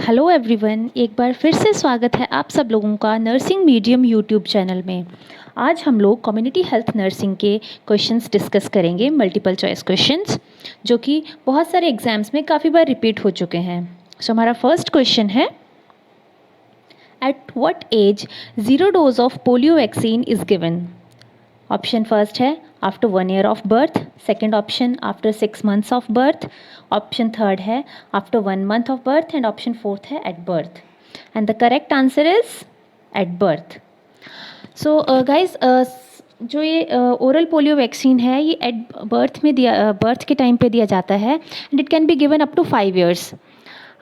Hello everyone, एक बार फिर से स्वागत है आप सब लोगों का नर्सिंग मीडियम यूट्यूब चैनल में। आज हम लोग कम्युनिटी हेल्थ नर्सिंग के क्वेश्चंस डिस्कस करेंगे, मल्टीपल चॉइस क्वेश्चंस, जो कि बहुत सारे एग्जाम्स में काफ़ी बार रिपीट हो चुके हैं। सो हमारा फर्स्ट क्वेश्चन है, at what age 0 dose of polio vaccine is given. Option first है after 1 year of birth, second option after 6 months of birth, option third है after 1 month of birth and option fourth है at birth. And the correct answer is at birth. So guys, जो ये oral polio vaccine है ये at birth के time पे दिया जाता है and it can be given up to 5 years.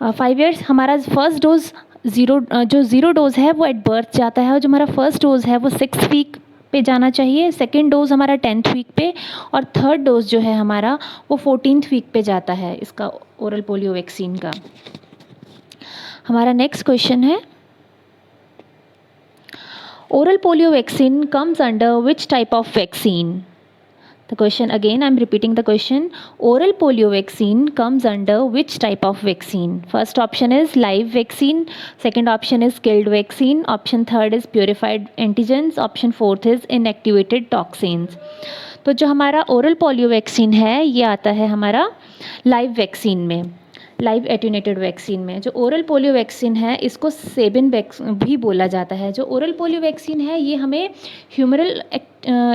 5 years हमारा फर्स्ट डोज ज़ीरो डोज है वो एट बर्थ जाता है, और जो हमारा फर्स्ट डोज है वो 6 वीक पे जाना चाहिए, सेकेंड डोज हमारा 10th वीक पे, और थर्ड डोज जो है हमारा वो 14th वीक पे जाता है इसका ओरल पोलियो वैक्सीन का। हमारा नेक्स्ट क्वेश्चन है, oral polio vaccine comes under which type of vaccine. The question again, I'm repeating the question. Oral polio vaccine comes under which type of vaccine? First option is live vaccine, second option is killed vaccine, option third is purified antigens, option fourth is inactivated toxins. तो जो हमारा oral polio vaccine है ये आता है हमारा live vaccine में, live attenuated vaccine में। जो ओरल पोलियो वैक्सीन है इसको सेबिन भी बोला जाता है। जो ओरल पोलियो वैक्सीन है ये हमें ह्यूमरल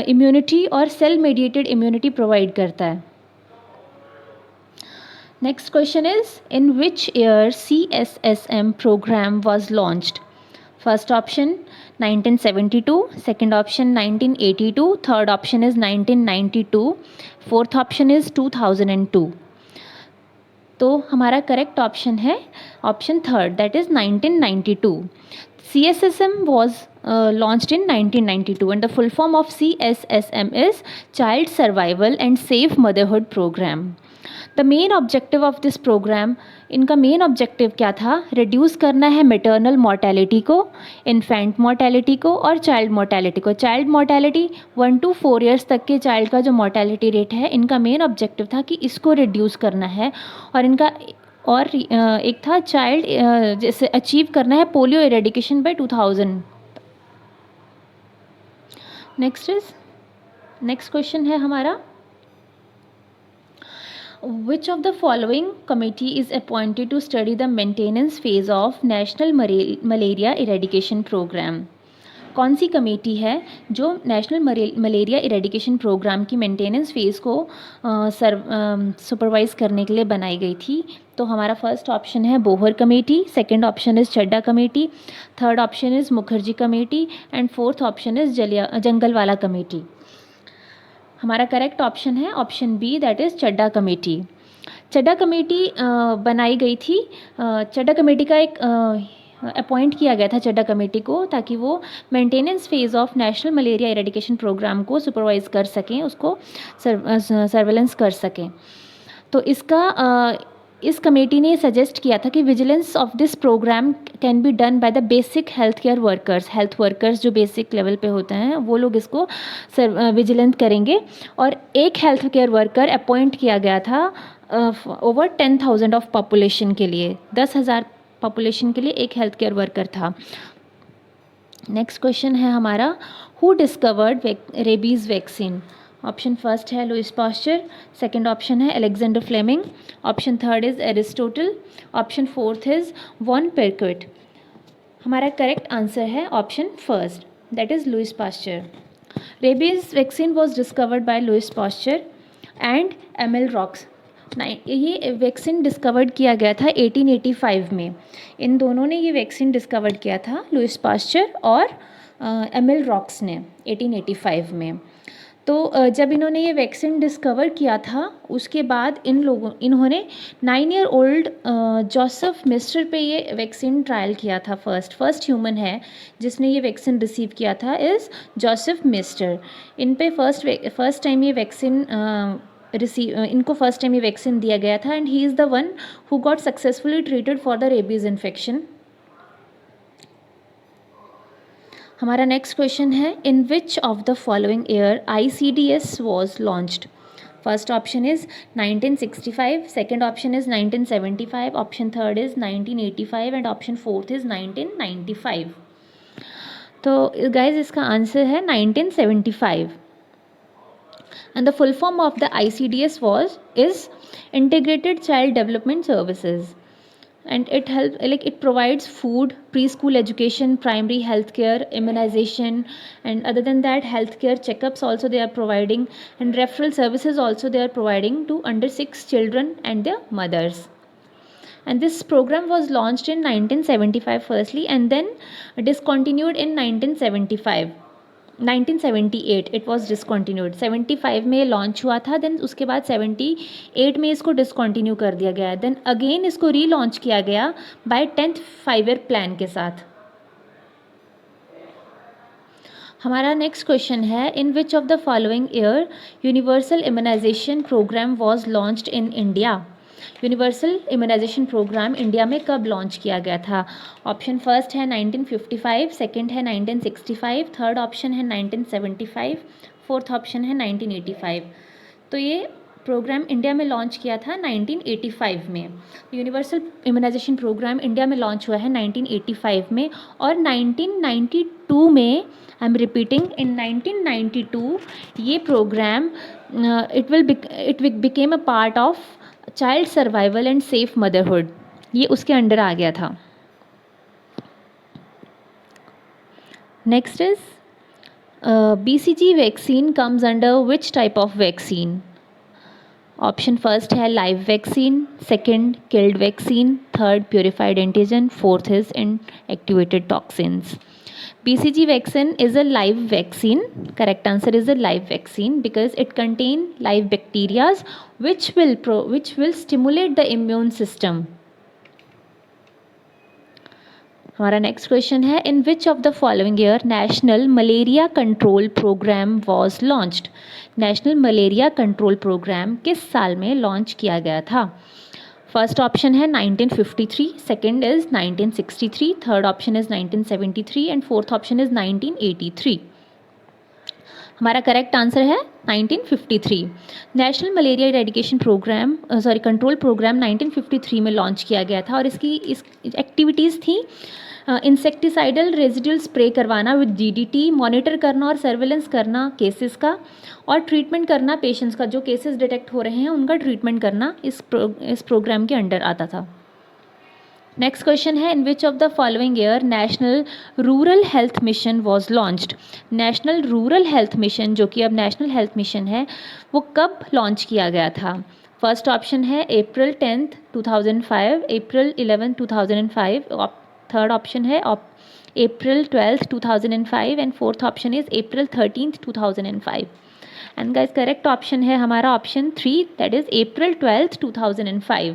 इम्यूनिटी और सेल मेडिएटेड इम्यूनिटी प्रोवाइड करता है। Next question is, in which year CSSM programme was launched. First option 1972, second option 1982, third option is 1992, fourth option is 2002। तो हमारा करेक्ट ऑप्शन है option third, that is 1992। CSSM was launched in 1992 and the full form of CSSM is Child Survival and Safe Motherhood Program. The main objective of this program, इनका main objective क्या था, reduce करना है maternal mortality को, infant mortality को और child mortality को। Child mortality 1 to 4 years तक के चाइल्ड का जो मोर्टेलिटी रेट है, इनका मेन ऑब्जेक्टिव था कि इसको रिड्यूस करना है, और इनका और एक था चाइल्ड जैसे अचीव करना है polio eradication by 2000। Next question है हमारा, which of the following committee is appointed to study the maintenance phase of national malaria eradication program। कौन सी कमेटी है जो नेशनल मलेरिया इरेडिकेशन प्रोग्राम की मेंटेनेंस फेज़ को सुपरवाइज़ करने के लिए बनाई गई थी। तो हमारा फर्स्ट ऑप्शन है Bhore committee, second option is Chadha committee, third option is Mukherjee committee and fourth option is Jungalwalla committee. हमारा करेक्ट ऑप्शन है option B, that is Chadha committee. Chadha committee बनाई गई थी, चड्डा कमेटी का एक अपॉइंट किया गया था चड्डा कमेटी को, ताकि वो maintenance phase of national malaria eradication programme को सुपरवाइज़ कर सकें, उसको सर्वेलेंस कर सकें। तो इस कमेटी ने सजेस्ट किया था कि vigilance of this programme can be done by the basic health care workers. Health workers जो बेसिक लेवल पे होते हैं वो लोग इसको विजिलेंट करेंगे, और एक हेल्थ केयर वर्कर अपॉइंट किया गया था ओवर 10,000 ऑफ पॉपुलेशन के लिए, 10,000 पॉपुलेशन के लिए एक हेल्थ केयर वर्कर था। नेक्स्ट क्वेश्चन है हमारा, who discovered rabies vaccine. Option first है लुइस पास्चर, सेकंड ऑप्शन है Alexander Fleming, option third is Aristotle, option fourth is von Pirquet. हमारा करेक्ट आंसर है option first, that is Louis Pasteur. Rabies vaccine was discovered by Louis Pasteur and Emil Roux. ये vaccine discovered किया गया था 1885 में। इन दोनों ने ये वैक्सीन डिस्कवर्ड किया था, लुइस पास्चर और एमिल रॉक्स ने 1885 में। तो जब इन्होंने ये वैक्सीन डिस्कवर किया था उसके बाद इन्होंने 9 ईयर ओल्ड जोसेफ मिस्टर पे ये वैक्सीन ट्रायल किया था। फर्स्ट ह्यूमन है जिसने ये वैक्सीन रिसीव किया था इज़ जोसेफ मिस्टर। इन पे फर्स्ट टाइम ये वैक्सीन इनको फर्स्ट टाइम ये वैक्सीन दिया गया था, and he is the one who got successfully treated for the rabies infection. हमारा नेक्स्ट क्वेश्चन है, in which of the following year ICDS was launched. First option is 1965, second option is 1975, option third is 1985 and option fourth is 1995. तो guys इसका answer है 1975. And the full form of the ICDS is Integrated Child Development Services. And it provides food, preschool education, primary health care, immunization, and other than that healthcare checkups also they are providing, and referral services also they are providing to under 6 children and their mothers. And this program was launched in 1975 firstly and then discontinued in 1978 it was discontinued. 75 में launch हुआ था, then उसके बाद 78 में इसको discontinue कर दिया गया, देन अगेन इसको रीलॉन्च किया गया बाय 10th 5-year प्लान के साथ. हमारा नेक्स्ट क्वेश्चन है, in which of the following year universal immunisation programme was launched in India. Universal immunisation programme India में कब लॉन्च किया गया था. ऑप्शन फर्स्ट है 1955, सेकंड है 1965, थर्ड ऑप्शन है 1975, फोर्थ ऑप्शन है 1985. तो ये प्रोग्राम इंडिया में लॉन्च किया था 1985 में. यूनिवर्सल इम्यूनाइजेशन प्रोग्राम इंडिया में लॉन्च हुआ है 1985 में और 1992 में, आई एम रिपीटिंग, इन 1992 ये programme it became a part of child survival and safe motherhood, ये उसके अंडर आ गया था. Next is BCG vaccine comes under which type of vaccine. Option first है live vaccine, second killed vaccine, third purified antigen, fourth is inactivated toxins. BCG vaccine is a live vaccine. Correct answer is a live vaccine because it contain live bacteria which will stimulate the immune system. हमारा next question है, in which of the following year national malaria control programme was launched. National malaria control programme किस साल में launch किया गया था. First option है 1953, second is 1963, third option is 1973 and fourth option is 1983. हमारा करेक्ट आंसर है 1953. National malaria eradication programme control programme 1953 में लॉन्च किया गया था और इसकी एक्टिविटीज़ थी इंसेक्टिसाइडल रेजिड्यूल स्प्रे करवाना विद DDT, मॉनिटर करना और सर्वेलेंस करना केसेस का और ट्रीटमेंट करना पेशेंट्स का, जो केसेस डिटेक्ट हो रहे हैं उनका ट्रीटमेंट करना इस प्रोग्राम के अंडर आता था. नेक्स्ट क्वेश्चन है, in which of the following year national rural health mission was launched. National rural health mission, जो कि अब नेशनल हेल्थ मिशन है, वो कब लॉन्च किया गया था. फर्स्ट ऑप्शन है April 10th 2005, April 11th 2005, third option है April 12th 2005 and fourth option is April 13th 2005. And guys correct option है हमारा option 3, that is April 12th 2005.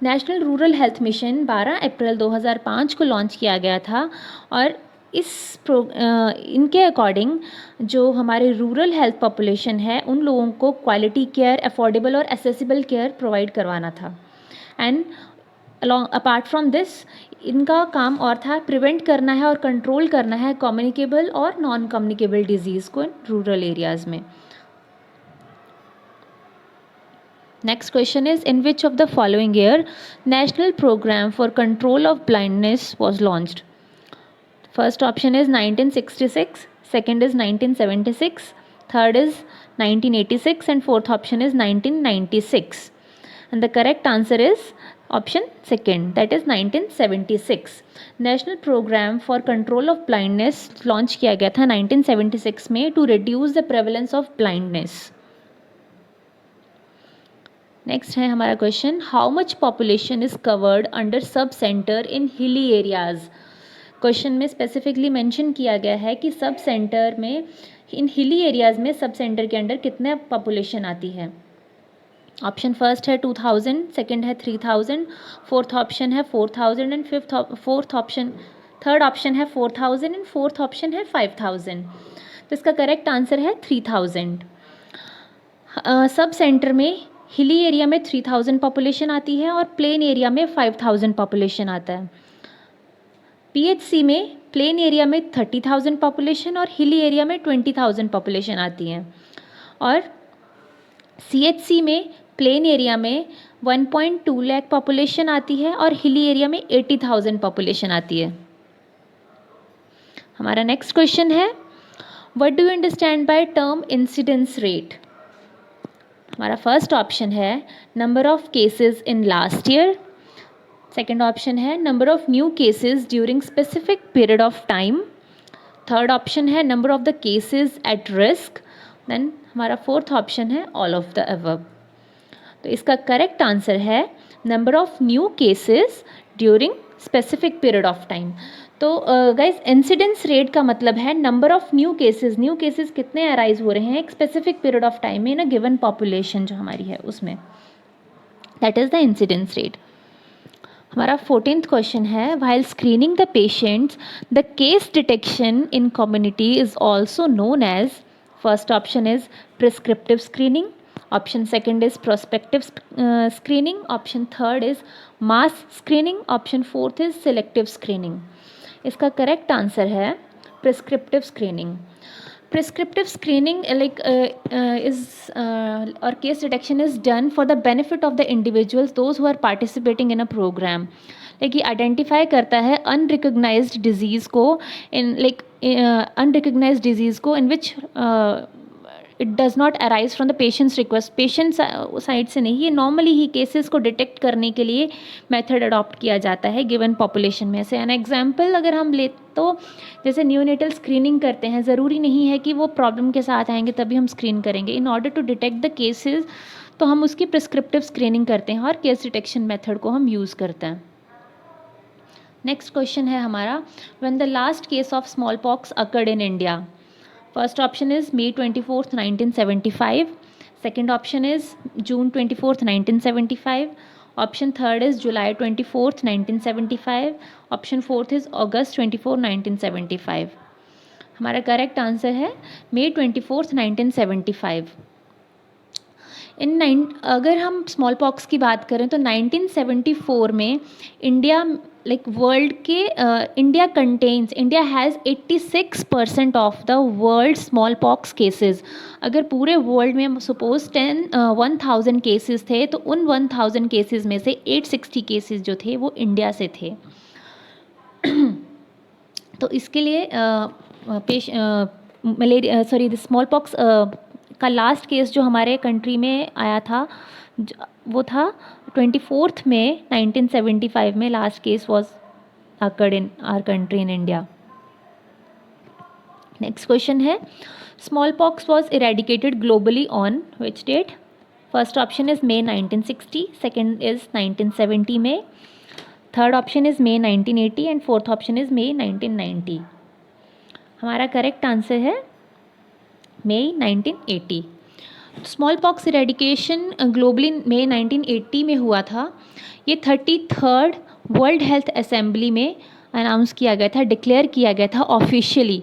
National rural mission 12 अप्रैल 2005 को लॉन्च किया गया था और इनके अकॉर्डिंग जो हमारे रूरल हेल्थ पॉपुलेशन है उन लोगों को क्वालिटी केयर, अफोर्डेबल और एसेसिबल केयर प्रोवाइड करवाना था. एंड अपार्ट फ्रॉम दिस इनका काम और था प्रिवेंट करना है और कंट्रोल करना है कम्युनिकेबल और नॉन कम्युनिकेबल डिजीज़ को इन रूरल एरियाज़ में. Next question is, in which of the following year National Program for Control of Blindness was launched. First option is 1966, second is 1976, third is 1986 and fourth option is 1996. And the correct answer is option second, that is 1976. National Program for Control of Blindness launch किया गया था 1976 में to reduce the prevalence of blindness. Next है हमारा question, how much population is covered under sub centre in hilly areas. Question में specifically mention किया गया है कि सब सेंटर में इन हिली एरियाज़ में सब सेंटर के अंडर कितने पॉपुलेशन आती है. ऑप्शन फर्स्ट है 2000, सेकंड है 3000, फोर्थ ऑप्शन है 4000 एंड थर्ड ऑप्शन है 4000 एंड फोर्थ ऑप्शन है 5000. तो इसका करेक्ट आंसर है 3000. सब सेंटर में हिली एरिया में 3000 पॉपुलेशन आती है और प्लेन एरिया में 5000 पॉपुलेशन आता है. PHC में प्लेन एरिया में 30,000 पॉपुलेशन और हिली एरिया में 20,000 पॉपुलेशन आती है. और CHC में प्लेन एरिया में 1.2 लाख पॉपुलेशन आती है और हिली एरिया में 80,000 पॉपुलेशन आती है। हमारा नेक्स्ट क्वेश्चन है, what do you understand by term incidence rate? हमारा फर्स्ट ऑप्शन है number of cases in last year, second option है number of new cases during specific period of time, third option है number of the cases at risk, then हमारा fourth option है all of the above. तो इसका correct answer है number of new cases during specific period of time. तो guys incidence rate का मतलब है नंबर ऑफ न्यू केसेस कितने अराइज हो रहे हैं एक स्पेसिफिक पीरियड ऑफ टाइम में, ना गिवन पॉपुलेशन जो हमारी है उसमें, that is the incidence rate. हमारा 14th क्वेश्चन है, while screening the patients the case detection in community is also known as, first option is prescriptive screening, option second is prospective screening, option third is mass screening, option fourth is selective screening. इसका correct answer है prescriptive screening. Prescriptive screening is or case detection is done for the benefit of the individuals, those who are participating in a program. ये identify करता है unrecognised disease को in which it does not arise from the patient's request, patient side से नहीं, ये normally ही cases को detect करने के लिए मेथड अडॉप्ट किया जाता है गिवन पॉपुलेशन में से। एन एग्जांपल अगर हम ले तो जैसे न्यूनेटल स्क्रीनिंग करते हैं, ज़रूरी नहीं है कि वो प्रॉब्लम के साथ आएंगे तभी हम स्क्रीन करेंगे। In order to detect the cases तो हम उसकी प्रिस्क्रिप्टिव स्क्रीनिंग करते हैं और केस डिटेक्शन मेथड को हम यूज़ करते हैं। नेक्स्ट क्वेश्चन है हमारा, when the last case of small pox occurred in India? First option is May 24th, 1975. Second option is June 24th, 1975. Option third is July 24th, 1975. Option fourth is August 24th, 1975. हमारा correct answer है May 24th, 1975। अगर हम small pox की बात करें तो 1974 में India world के India has 86% of the world small pox cases. अगर पूरे वर्ल्ड में सपोज 1000 केसेस थे तो उन 1000 केसेस में से 860 केसेस जो थे वो इंडिया से थे। तो इसके लिए स्मॉल पॉक्स का लास्ट केस जो हमारे कंट्री में आया था वो था 24 मई 1975 में last case was occurred in our country in India. Next question है, smallpox was eradicated globally on which date? First option is May 1960, second is 1970 में, third option is May 1980 and fourth option is May 1990। हमारा correct answer है May 1980। Smallpox eradication globally May 1980 में हुआ था। ये 33rd world health assembly में announce किया गया था, डिक्लेयर किया गया था ऑफिशियली।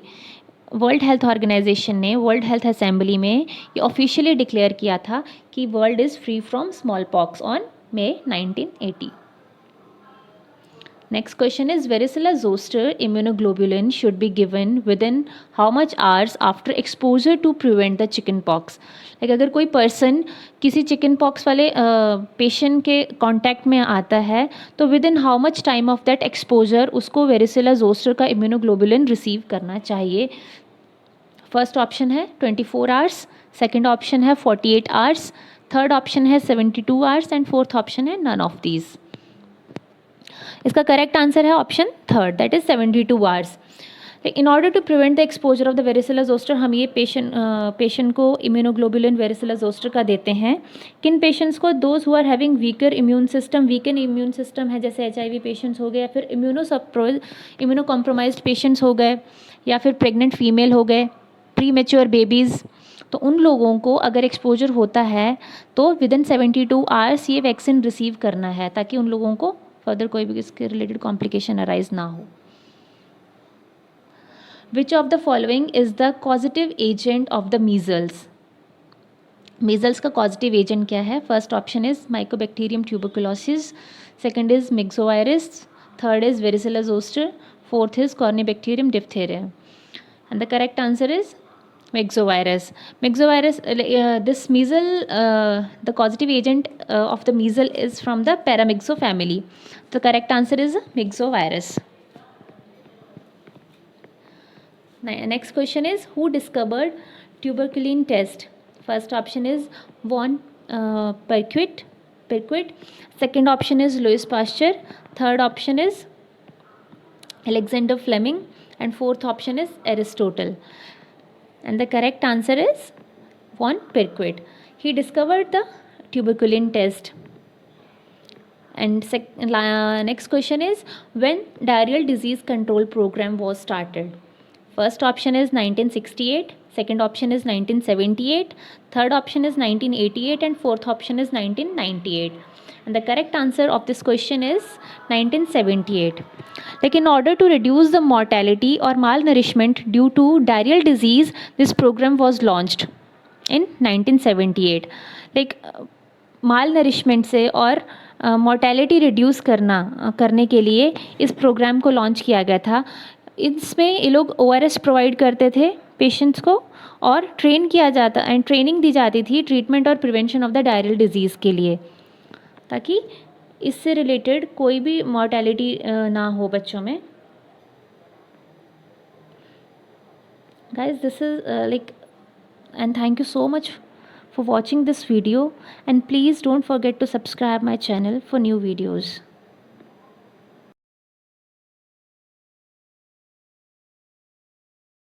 वर्ल्ड हेल्थ ऑर्गेनाइजेशन ने वर्ल्ड हेल्थ असेंबली में ये ऑफिशियली डिक्लेयर किया था कि world is free from small pox on May 1980। Next question is, varicella zoster immunoglobulin should be given within how much hours after exposure to prevent the chicken pox? अगर कोई person किसी chicken pox वाले patient के contact में आता है तो with in how much time of that exposure उसको वेरिसेला जोस्टर का इम्यूनोग्लोबुलिन रिसीव करना चाहिए? फर्स्ट ऑप्शन है 24 आवर्स, सेकेंड ऑप्शन है 48 आवर्स, थर्ड ऑप्शन है 72 आवर्स एंड फोर्थ ऑप्शन है नन ऑफ दीज। इसका करेक्ट आंसर है option third, that is 72 hours. In order to prevent the exposure of the varicella zoster हम ये patient को immunoglobulin varicella zoster का देते हैं। किन पेशेंट्स को? Those who are having weaker immune system है, जैसे HIV पेशेंट्स हो गए या फिर इम्यूनो कॉम्प्रोमाइज्ड पेशेंट्स हो गए या फिर प्रेग्नेंट फीमेल हो गए, प्री मेच्योर बेबीज़। तो उन लोगों को अगर एक्सपोजर होता है तो विद इन 72 आवर्स ये वैक्सीन रिसीव करना है ताकि उन लोगों को फर्दर कोई भी इसके रिलेटेड कॉम्प्लिकेशन अराइज ना हो। Which of the following is the causative agent of the measles? Measles का कॉजेटिव एजेंट क्या है? First option is mycobacterium tuberculosis, second is myxovirus, third is varicella zoster, fourth is corynebacterium diphtheria. And the correct answer is Myxovirus. This measle, the causative agent of the measle is from the Paramyxo family. The correct answer is Myxovirus. Next question is, who discovered tuberculin test? First option is von Perquit. Second option is Louis Pasteur. Third option is Alexander Fleming, and fourth option is Aristotle. And the correct answer is von Perquit. He discovered the tuberculin test. And next question is, when diarrheal disease control program was started? First option is 1968, second option is 1978, third option is 1988, and fourth option is 1998. And the correct answer of this question is 1978. Like, in order to reduce the mortality or malnourishment due to diarrheal disease, this program was launched in 1978. Like, mall nourishment से और mortality reduce करने के लिए इस programme को launch किया गया था. इसमें ये लोग ORS प्रोवाइड करते थे पेशेंट्स को और ट्रेनिंग दी जाती थी ट्रीटमेंट और prevention of the diarrhoeal disease के लिए, ताकि इससे रिलेटेड कोई भी मोर्टेलिटी ना हो बच्चों में. Guys, this is and thank you so much for watching this video, and please don't forget to subscribe my channel for new videos.